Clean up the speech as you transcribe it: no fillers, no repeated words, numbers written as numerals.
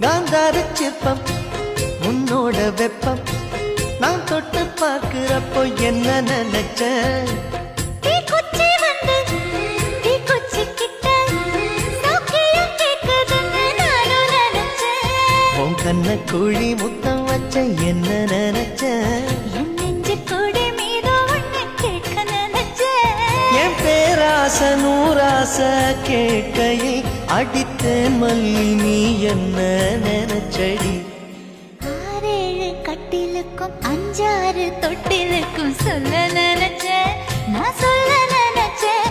காந்தார சிற்பம் உன்னோட வெப்பம் நான் தொட்டு பார்க்கிறப்போ என்ன நினைச்ச உன் கண்ண குழி முத்தம் வச்ச என்ன நினைச்ச என் பேராச நூராச கேட்கையை அடித்தேன் மல்லி நீ என்ன நினைச்சடி கட்டிலுக்கும் 5-6 தொட்டிலுக்கும் சொல்ல நினைச்சேன் நான் சொல்ல நினைச்சேன்